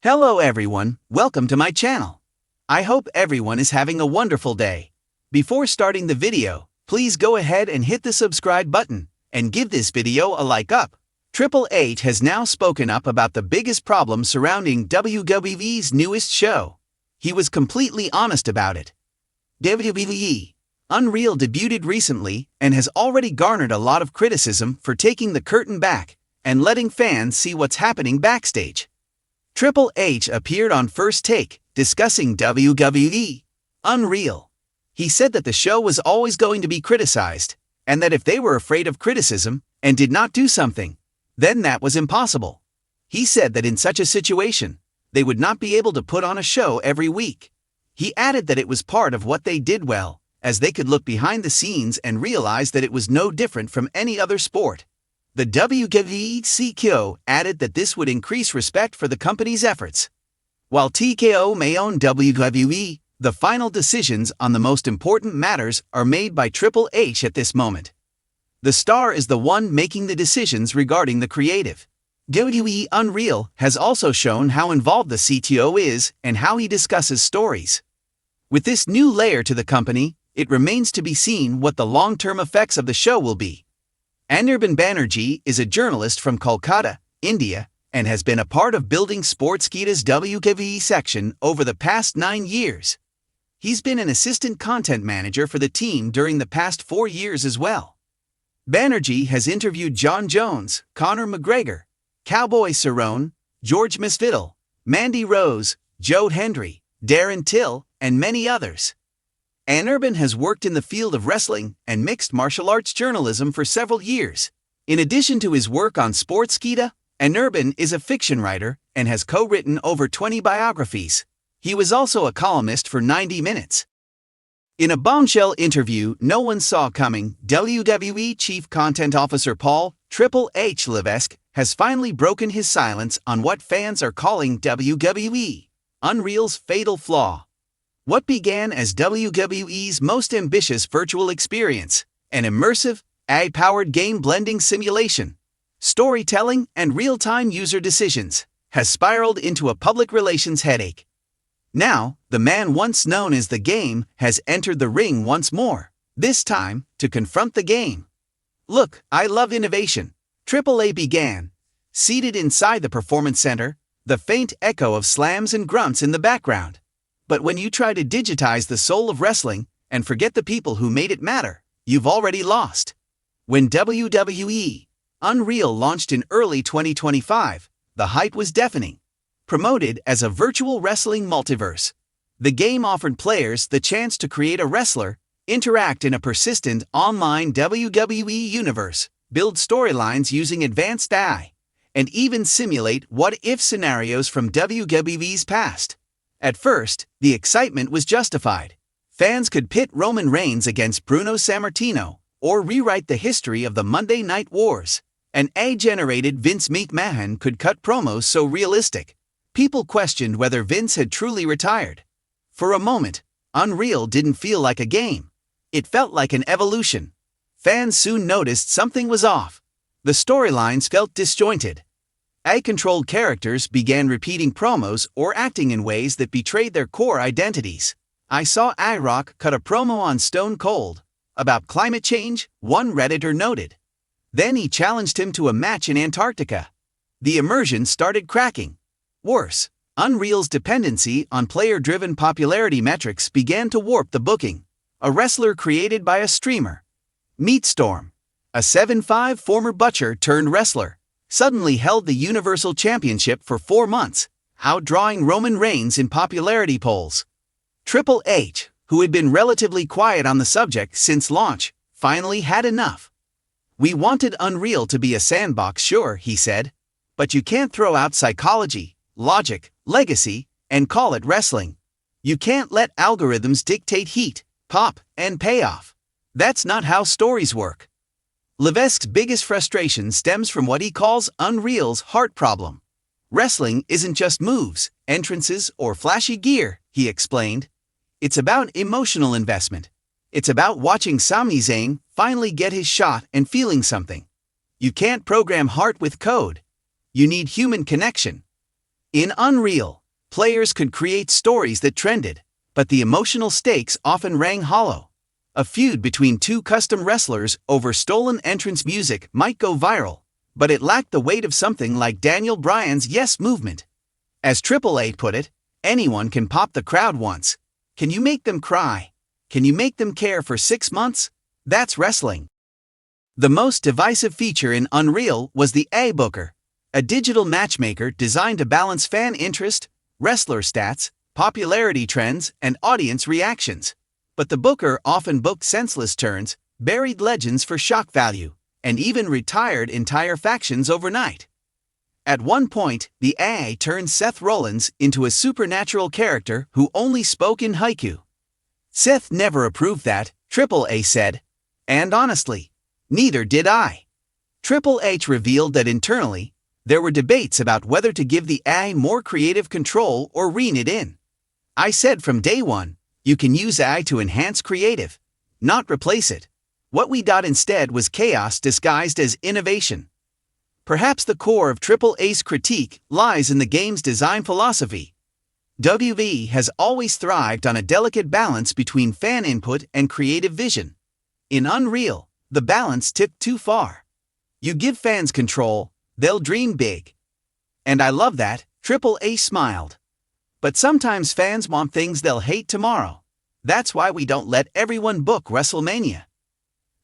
Hello everyone, welcome to my channel. I hope everyone is having a wonderful day. Before starting the video, please go ahead and hit the subscribe button and give this video a like up. Triple H has now spoken up about the biggest problem surrounding WWE's newest show. He was completely honest about it. WWE Unreal debuted recently and has already garnered a lot of criticism for taking the curtain back and letting fans see what's happening backstage. Triple H appeared on First Take, discussing WWE Unreal. He said that the show was always going to be criticized, and that if they were afraid of criticism and did not do something, then that was impossible. He said that in such a situation, they would not be able to put on a show every week. He added that it was part of what they did well, as they could look behind the scenes and realize that it was no different from any other sport. The WWE CEO added that this would increase respect for the company's efforts. While TKO may own WWE, the final decisions on the most important matters are made by Triple H at this moment. The star is the one making the decisions regarding the creative. WWE Unreal has also shown how involved the CTO is and how he discusses stories. With this new layer to the company, it remains to be seen what the long-term effects of the show will be. Anirban Banerjee is a journalist from Kolkata, India, and has been a part of building Sportskeeda's WWE section over the past 9 years. He's been an assistant content manager for the team during the past 4 years as well. Banerjee has interviewed John Jones, Conor McGregor, Cowboy Cerrone, George Masvidal, Mandy Rose, Joe Hendry, Darren Till, and many others. Anirban has worked in the field of wrestling and mixed martial arts journalism for several years. In addition to his work on Sportskeeda, Anirban is a fiction writer and has co-written over 20 biographies. He was also a columnist for 90 Minutes. In a bombshell interview no one saw coming, WWE Chief Content Officer Paul Triple H Levesque has finally broken his silence on what fans are calling WWE Unreal's fatal flaw. What began as WWE's most ambitious virtual experience, an immersive, AI-powered game-blending simulation, storytelling, and real-time user decisions, has spiraled into a public relations headache. Now, the man once known as the Game has entered the ring once more, this time to confront the game. "Look, I love innovation," Triple H began. Seated inside the Performance Center, the faint echo of slams and grunts in the background. "But when you try to digitize the soul of wrestling and forget the people who made it matter, you've already lost." When WWE Unreal launched in early 2025, the hype was deafening. Promoted as a virtual wrestling multiverse, the game offered players the chance to create a wrestler, interact in a persistent online WWE universe, build storylines using advanced AI, and even simulate what-if scenarios from WWE's past. At first, the excitement was justified. Fans could pit Roman Reigns against Bruno Sammartino, or rewrite the history of the Monday Night Wars. An AI-generated Vince McMahon could cut promos so realistic, people questioned whether Vince had truly retired. For a moment, Unreal didn't feel like a game. It felt like an evolution. Fans soon noticed something was off. The storylines felt disjointed. AI-controlled characters began repeating promos or acting in ways that betrayed their core identities. "I saw iRock cut a promo on Stone Cold about climate change," one Redditor noted. Then he challenged him to a match in Antarctica. The immersion started cracking. Worse, Unreal's dependency on player-driven popularity metrics began to warp the booking. A wrestler created by a streamer, Meat Storm, a 7'5" former butcher turned wrestler, suddenly held the Universal Championship for 4 months, outdrawing Roman Reigns in popularity polls. Triple H, who had been relatively quiet on the subject since launch, finally had enough. "We wanted Unreal to be a sandbox, sure," he said, "but you can't throw out psychology, logic, legacy, and call it wrestling. You can't let algorithms dictate heat, pop, and payoff. That's not how stories work." Levesque's biggest frustration stems from what he calls Unreal's heart problem. "Wrestling isn't just moves, entrances, or flashy gear," he explained. "It's about emotional investment. It's about watching Sami Zayn finally get his shot and feeling something. You can't program heart with code. You need human connection." In Unreal, players could create stories that trended, but the emotional stakes often rang hollow. A feud between two custom wrestlers over stolen entrance music might go viral, but it lacked the weight of something like Daniel Bryan's Yes movement. As AAA put it, anyone can pop the crowd once. Can you make them cry? Can you make them care for 6 months? That's wrestling. The most divisive feature in Unreal was the A Booker, a digital matchmaker designed to balance fan interest, wrestler stats, popularity trends, and audience reactions. But the Booker often booked senseless turns, buried legends for shock value, and even retired entire factions overnight. At one point, the A turned Seth Rollins into a supernatural character who only spoke in haiku. Seth never approved that, AAA said. And honestly, neither did I. Triple H revealed that internally, there were debates about whether to give the AI more creative control or rein it in. I said from day one, you can use AI to enhance creative, not replace it. What we got instead was chaos disguised as innovation. Perhaps the core of Triple A's critique lies in the game's design philosophy. WWE has always thrived on a delicate balance between fan input and creative vision. In Unreal, the balance tipped too far. You give fans control, they'll dream big. And I love that, Triple A smiled. But sometimes fans want things they'll hate tomorrow. That's why we don't let everyone book WrestleMania.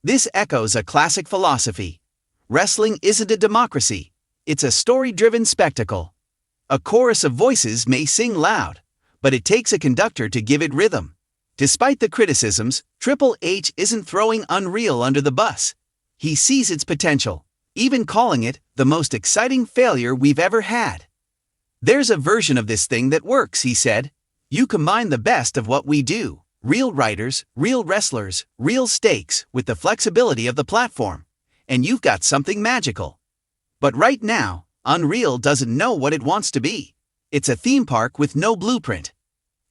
This echoes a classic philosophy. Wrestling isn't a democracy, it's a story-driven spectacle. A chorus of voices may sing loud, but it takes a conductor to give it rhythm. Despite the criticisms, Triple H isn't throwing Unreal under the bus. He sees its potential, even calling it the most exciting failure we've ever had. There's a version of this thing that works, he said. You combine the best of what we do, real writers, real wrestlers, real stakes, with the flexibility of the platform, and you've got something magical. But right now, Unreal doesn't know what it wants to be. It's a theme park with no blueprint.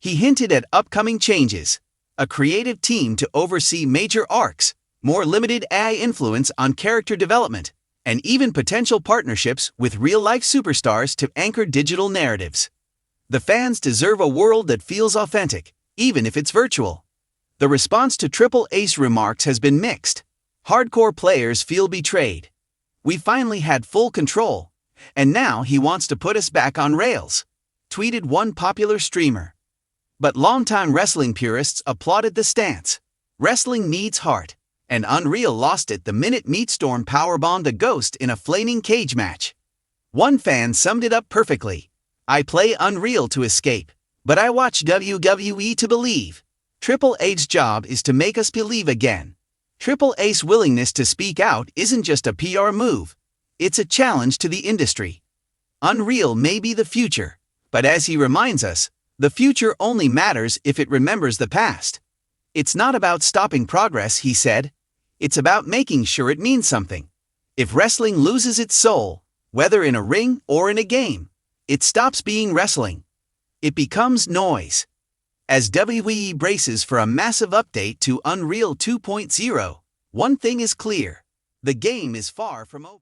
He hinted at upcoming changes, a creative team to oversee major arcs, more limited AI influence on character development, and even potential partnerships with real-life superstars to anchor digital narratives. The fans deserve a world that feels authentic, even if it's virtual. The response to Triple A's remarks has been mixed. Hardcore players feel betrayed. We finally had full control, and now he wants to put us back on rails, tweeted one popular streamer. But longtime wrestling purists applauded the stance. Wrestling needs heart, and Unreal lost it the minute Meatstorm powerbombed a ghost in a flaming cage match. One fan summed it up perfectly. I play Unreal to escape, but I watch WWE to believe. Triple H's job is to make us believe again. Triple A's willingness to speak out isn't just a PR move, it's a challenge to the industry. Unreal may be the future, but as he reminds us, the future only matters if it remembers the past. It's not about stopping progress, he said. It's about making sure it means something. If wrestling loses its soul, whether in a ring or in a game, it stops being wrestling. It becomes noise. As WWE braces for a massive update to Unreal 2.0, one thing is clear: the game is far from over.